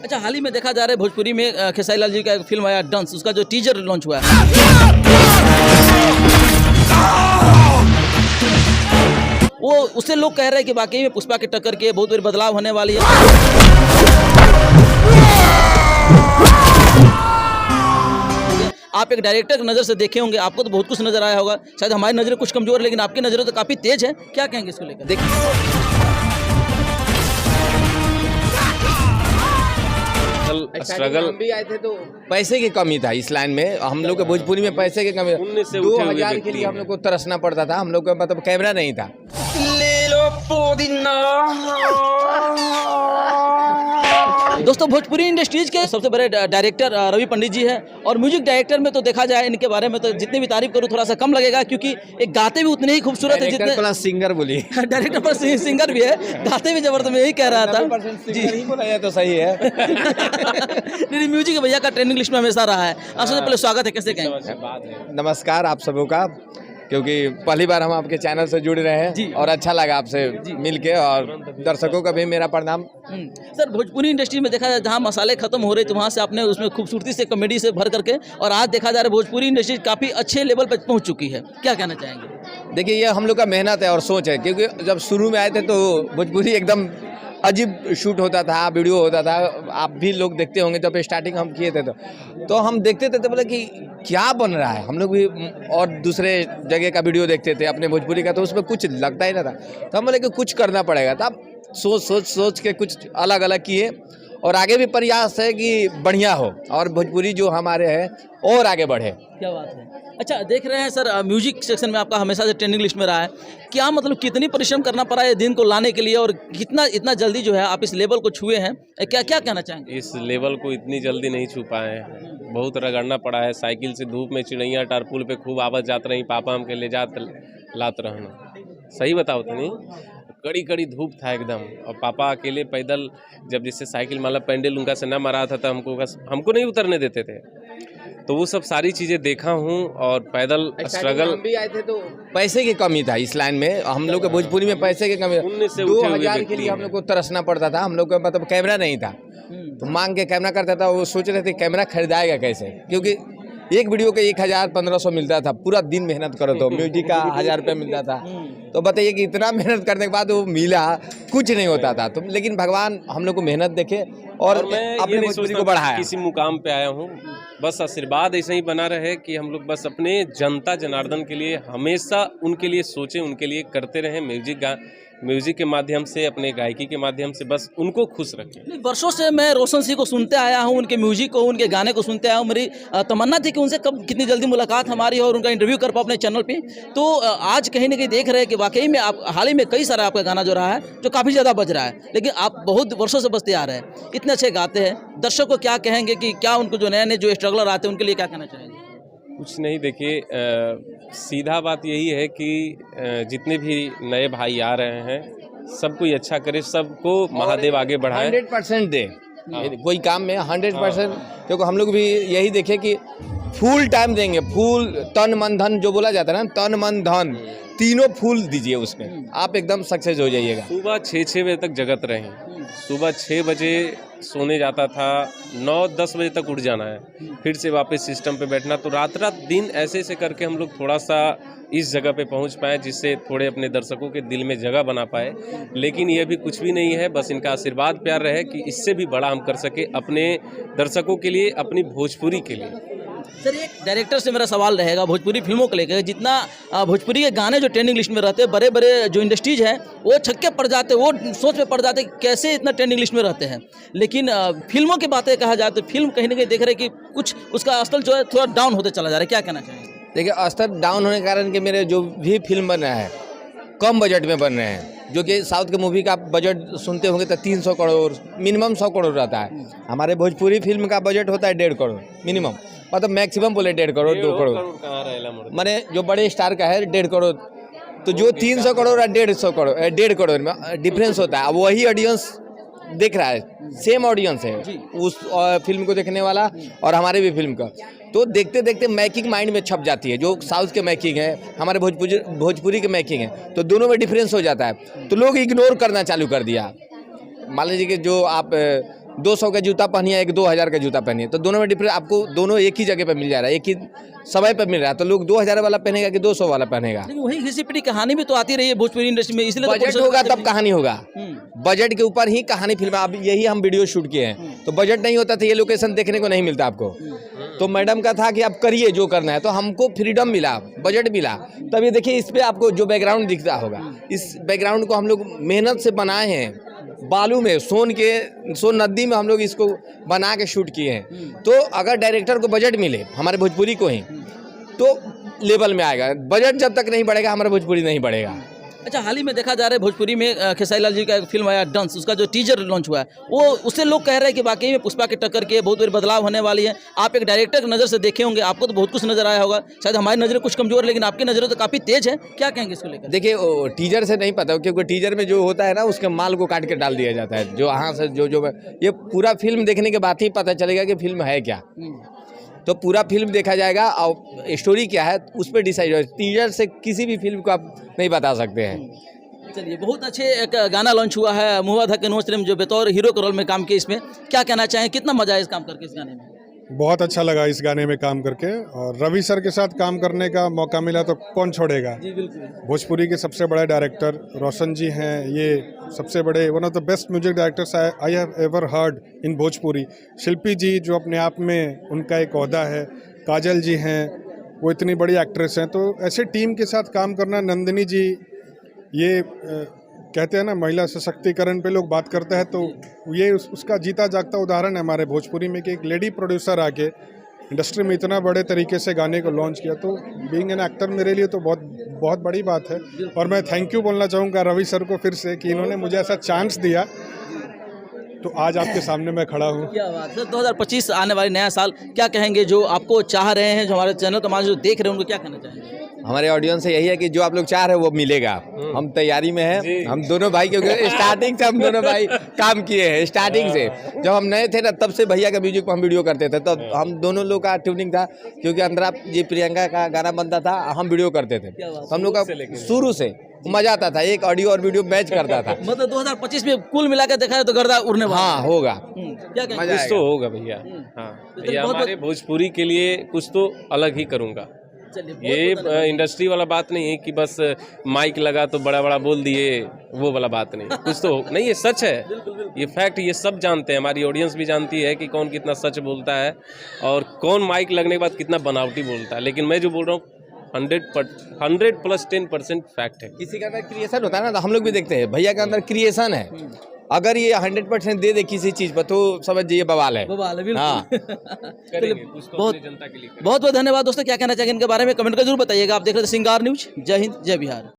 अच्छा, हाल ही में देखा जा रहा है भोजपुरी में खेसारी लाल जी का एक फिल्म आया डांस, उसका जो टीजर लॉन्च हुआ है, वो उससे लोग कह रहे हैं कि वाकई में पुष्पा के टक्कर के बहुत बड़ी बदलाव होने वाली है। आप एक डायरेक्टर की नज़र से देखे होंगे, आपको तो बहुत कुछ नजर आया होगा, शायद हमारी नज़रें कुछ कमजोर है, लेकिन आपकी नज़रें तो काफ़ी तेज है। क्या कहेंगे इसको लेकर? देखिए, स्ट्रगल भी आए थे तो पैसे की कमी था इस लाइन में, हम लोग के भोजपुरी में पैसे की कमी, 2000 के लिए हम लोग को तरसना पड़ता था, हम लोग का मतलब कैमरा नहीं था। ले लो पुदीना। दोस्तों, भोजपुरी इंडस्ट्रीज के सबसे बड़े डायरेक्टर रवि पंडित जी हैं, और म्यूजिक डायरेक्टर में तो देखा जाए इनके बारे में तो जितनी भी तारीफ करूँ थोड़ा सा कम लगेगा, क्योंकि एक गाते भी उतने ही खूबसूरत है जितने प्लस सिंगर बोली। डायरेक्टर पर सिंगर भी है, गाते भी जबरदस्त, मैं यही कह रहा था जी, बोला जाए तो सही है। नहीं, म्यूजिक भैया का ट्रेंडिंग लिस्ट में हमेशा रहा है। आप सबसे पहले स्वागत है, कैसे कहेंगे? नमस्कार आप सबों का, क्योंकि पहली बार हम आपके चैनल से जुड़ रहे हैं और अच्छा लगा आपसे मिलके, और दर्शकों का भी मेरा प्रणाम। सर, भोजपुरी इंडस्ट्री में देखा जाए जहाँ मसाले खत्म हो रहे थे वहाँ से आपने उसमें खूबसूरती से कॉमेडी से भर करके, और आज देखा जा रहा है भोजपुरी इंडस्ट्री काफ़ी अच्छे लेवल पर पहुँच चुकी है। क्या कहना चाहेंगे? देखिए, ये हम लोग का मेहनत है और सोच है, क्योंकि जब शुरू में आए थे तो भोजपुरी एकदम अजीब शूट होता था, वीडियो होता था, आप भी लोग देखते होंगे, जब स्टार्टिंग हम किए थे तो हम देखते थे तो बोले कि क्या बन रहा है, हम लोग भी और दूसरे जगह का वीडियो देखते थे अपने भोजपुरी का, तो उसमें कुछ लगता ही ना था, तो हम बोले कि कुछ करना पड़ेगा, तो अब सोच के कुछ अलग अलग किए, और आगे भी प्रयास है कि बढ़िया हो और भोजपुरी जो हमारे है और आगे बढ़े। क्या बात है। अच्छा, देख रहे हैं सर, म्यूजिक सेक्शन में आपका हमेशा से ट्रेंडिंग लिस्ट में रहा है, क्या मतलब कितनी परिश्रम करना पड़ा है दिन को लाने के लिए, और कितना इतना जल्दी जो है आप इस लेवल को छुए हैं, क्या क्या कहना चाहेंगे? इस लेवल को इतनी जल्दी नहीं छू पाए हैं, बहुत रगड़ना पड़ा है, साइकिल से धूप में चिड़ैया टारपुल पे खूब आवाज जात रही, पापा हमके ले जात लात रहना, सही बताओ तो नहीं, कड़ी कड़ी धूप था एकदम, और पापा अकेले पैदल, जब जिससे साइकिल मतलब पैंडल उनका से न मरा था तो हमको नहीं उतरने देते थे, तो वो सब सारी चीज़ें देखा हूँ, और पैदल स्ट्रगल भी आए थे तो पैसे की कमी था इस लाइन में, हम लोग के भोजपुरी में पैसे की कमी, 2000 के लिए हम लोग को तरसना पड़ता था, हम लोग का मतलब कैमरा नहीं था, तो मांग के कैमरा करता था, वो सोच रहे थे कैमरा खरीदाएगा कैसे, क्योंकि एक वीडियो के 1000-1500 मिलता था, पूरा दिन मेहनत करो तो म्यूजिक का 1000 रुपये मिलता था, तो बताइए कि इतना मेहनत करने के बाद वो मिला कुछ नहीं होता था, तो लेकिन भगवान हम लोग को मेहनत देखे और अपने भोजपुरी को बढ़ाया। किसी मुकाम पे आया हूँ, बस आशीर्वाद ऐसे ही बना रहे कि हम लोग बस अपने जनता जनार्दन के लिए हमेशा उनके लिए सोचें, उनके लिए करते रहें, म्यूजिक के माध्यम से, अपने गायकी के माध्यम से बस उनको खुश रखें। वर्षों से मैं रोशन सिंह को सुनते आया हूं, उनके म्यूजिक को, उनके गाने को सुनते आया हूं, मेरी तमन्ना थी कि उनसे कब कितनी जल्दी मुलाकात हमारी हो और उनका इंटरव्यू कर पाओ अपने चैनल पे, तो आज कहीं ना कहीं देख रहे हैं कि वाकई में आप हाल ही में कई सारा आपका गाना जो रहा है जो काफ़ी ज़्यादा बज रहा है, लेकिन आप बहुत वर्षों से बजते आ रहे हैं, इतने अच्छे गाते हैं, दर्शक को क्या कहेंगे कि क्या उनको जो नए नए जो स्ट्रगलर आते हैं उनके लिए क्या कहना चाहेंगे? कुछ नहीं, देखिए सीधा बात यही है कि जितने भी नए भाई आ रहे हैं सबको अच्छा करे, सबको महादेव आगे बढ़ाए, 100% दे कोई काम में 100%, क्योंकि हम लोग भी यही देखे कि फुल टाइम देंगे, फुल तन मन धन जो बोला जाता है ना, तन मन धन तीनों फूल दीजिए, उसमें आप एकदम सक्सेस हो जाइएगा। सुबह 6 बजे तक जगत रहें, सुबह 6 बजे सोने जाता था, 9-10 बजे तक उठ जाना है, फिर से वापस सिस्टम पे बैठना, तो रात दिन ऐसे ऐसे करके हम लोग थोड़ा सा इस जगह पे पहुंच पाए, जिससे थोड़े अपने दर्शकों के दिल में जगह बना पाए, लेकिन ये भी कुछ भी नहीं है, बस इनका आशीर्वाद प्यार रहे कि इससे भी बड़ा हम कर सके अपने दर्शकों के लिए, अपनी भोजपुरी के लिए। सर, एक डायरेक्टर से मेरा सवाल रहेगा भोजपुरी फिल्मों को लेकर, जितना भोजपुरी के गाने जो ट्रेंडिंग लिस्ट में रहते हैं, बड़े बड़े जो इंडस्ट्रीज हैं वो छक्के पड़ जाते हैं, वो सोच में पड़ जाते हैं कैसे इतना ट्रेंडिंग लिस्ट में रहते हैं, लेकिन फिल्मों की बातें कहा जाए तो फिल्म कहीं ना कहीं देख रहे हैं कि कुछ उसका स्तर जो है थोड़ा डाउन होते चला जा रहा है, क्या कहना चाहेंगे? देखिए, स्तर डाउन होने के कारण कि मेरे जो भी फिल्म बन रहा है कम बजट में बन रहे हैं, जो कि साउथ के मूवी का बजट सुनते होंगे तो 300 करोड़ मिनिमम 100 करोड़ रहता है, हमारे भोजपुरी फिल्म का बजट होता है 1.5 करोड़ मिनिमम, मतलब मैक्सिमम बोले 1.5 करोड़ 2 करोड़, माने जो बड़े स्टार का है 1.5 करोड़, तो जो 300 करोड़ और 1.5 करोड़ में डिफरेंस होता है, अब वही ऑडियंस देख रहा है, सेम ऑडियंस है उस फिल्म को देखने वाला और हमारे भी फिल्म का, तो देखते देखते मैकिंग माइंड में छप जाती है, जो साउथ के मैकिंग है हमारे भोजपुरी के मैकिंग है, तो दोनों में डिफरेंस हो जाता है, तो लोग इग्नोर करना चालू कर दिया। मान लीजिए कि जो आप 200 का जूता पहनिए, एक 2000 का जूता पहनिए, तो दोनों में डिफरेंस आपको दोनों एक ही जगह पे मिल जा रहा है, एक ही समय पे मिल रहा है। तो लोग 2000 वाला पहनेगा कि 200 वाला पहनेगा? लेकिन वही घिसी पिटी कहानी भी तो आती रही है भोजपुरी इंडस्ट्री में, इसलिए तो बजट पुरुषों होगा को तब कहानी होगा, बजट के ऊपर ही कहानी फिल्म। अब यही हम वीडियो शूट किए हैं, तो बजट नहीं होता तो ये लोकेशन देखने को नहीं मिलता आपको। तो मैडम का था कि आप करिए जो करना है, तो हमको फ्रीडम मिला, बजट मिला। तब ये देखिए इस पे आपको जो बैकग्राउंड दिखता होगा, इस बैकग्राउंड को हम लोग मेहनत से बनाए हैं, बालू में सोन नदी में हम लोग इसको बना के शूट किए हैं। तो अगर डायरेक्टर को बजट मिले, हमारे भोजपुरी को ही, तो लेवल में आएगा। बजट जब तक नहीं बढ़ेगा हमारा भोजपुरी नहीं बढ़ेगा। अच्छा, हाल ही में देखा जा रहा है भोजपुरी में खेसारी लाल जी का एक फिल्म आया डांस, उसका जो टीजर लॉन्च हुआ है, वो उससे लोग कह रहे हैं कि वाकई में पुष्पा के टक्कर के बहुत बड़ी बदलाव होने वाली है। आप एक डायरेक्टर की नज़र से देखे होंगे, आपको तो बहुत कुछ नजर आया होगा, शायद हमारी नज़रें कुछ कमजोर, लेकिन आपकी नज़रें तो काफ़ी तेज है। क्या कहेंगे इसको लेकर? देखिए टीजर से नहीं पता, क्योंकि टीजर में जो होता है ना, उसके माल को काट के डाल दिया जाता है, जो यहाँ से जो ये पूरा फिल्म देखने के बाद ही पता चलेगा कि फिल्म है क्या। तो पूरा फिल्म देखा जाएगा और स्टोरी क्या है उस पर डिसाइड होगा। टीजर से किसी भी फिल्म को आप नहीं बता सकते हैं। चलिए, बहुत अच्छे एक गाना लॉन्च हुआ है मुआ धक्के नोच में, जो बतौर हीरो के रोल में काम किए। इसमें क्या कहना चाहें, कितना मजा है इस काम करके, इस गाने में? बहुत अच्छा लगा इस गाने में काम करके, और रवि सर के साथ काम करने का मौका मिला तो कौन छोड़ेगा। जी बिल्कुल। भोजपुरी के सबसे बड़े डायरेक्टर रोशन जी हैं, ये सबसे बड़े one of the best music directors I have ever heard in Bhojpuri. Shilpi ji जो अपने आप में उनका एक ओहदा है, काजल जी हैं, वो इतनी बड़ी एक्ट्रेस हैं। तो ऐसे टीम के साथ काम करना, नंदिनी जी, ये कहते हैं ना महिला सशक्तिकरण पे लोग बात करते हैं, तो ये उसका जीता जागता उदाहरण है हमारे भोजपुरी में कि एक लेडी प्रोड्यूसर आके इंडस्ट्री में इतना बड़े तरीके से गाने को लॉन्च किया। तो बीइंग एन एक्टर मेरे लिए तो बहुत बड़ी बात है। और मैं थैंक यू बोलना चाहूँगा रवि सर को फिर से कि इन्होंने मुझे ऐसा चांस दिया, तो आज आपके सामने मैं खड़ा हूँ। क्या बात है। 2025 आने वाले नया साल, क्या कहेंगे जो आपको चाह रहे हैं, जो हमारे चैनल को जो देख रहे हैं, उनको क्या कहना चाहेंगे? हमारे ऑडियंस से यही है कि जो आप लोग चाह रहे हैं वो मिलेगा। हम तैयारी में हैं, हम दोनों भाई, क्योंकि स्टार्टिंग से हम दोनों भाई काम किए हैं। स्टार्टिंग से जब हम नए थे ना, तब से भैया का म्यूजिक पर हम वीडियो करते थे, तब हम दोनों लोग का ट्यूनिंग था, क्योंकि अंदर जी प्रियंका का गाना बनता था, हम वीडियो करते थे। तो हम लोग का शुरू से मजा आता था, एक ऑडियो और वीडियो मैच करता था। मतलब 2025 में कुल मिला के देखा है तो गर्दा उड़ने वाला। हाँ होगा, क्या कहेंगे? मजा कुछ तो होगा भैया। हाँ भैया, हमारे भोजपुरी के लिए कुछ तो अलग ही करूँगा। ये इंडस्ट्री वाला बात नहीं है कि बस माइक लगा तो बड़ा बड़ा बोल दिए, वो वाला बात नहीं। कुछ तो नहीं, ये सच है, ये फैक्ट, ये सब जानते हैं, हमारी ऑडियंस भी जानती है कि कौन कितना सच बोलता है और कौन माइक लगने के बाद कितना बनावटी बोलता है। लेकिन मैं जो बोल रहा हूँ 100 प्लस 10% फैक्ट है। किसी का अंदर क्रिएशन होता है ना, तो हम लोग भी देखते हैं, भैया के अंदर क्रिएशन है। अगर ये 100% दे दे किसी चीज पर, तो समझ जाइए बवाल है। बवाल है, बिल्कुल। हाँ। करेंगे कुछ तो अपनी जनता के लिए। बहुत बहुत धन्यवाद दोस्तों। क्या कहना चाहिए इनके बारे में कमेंट कर जरूर बताइएगा। आप देख रहे थे सिंगार न्यूज। जय हिंद, जय बिहार।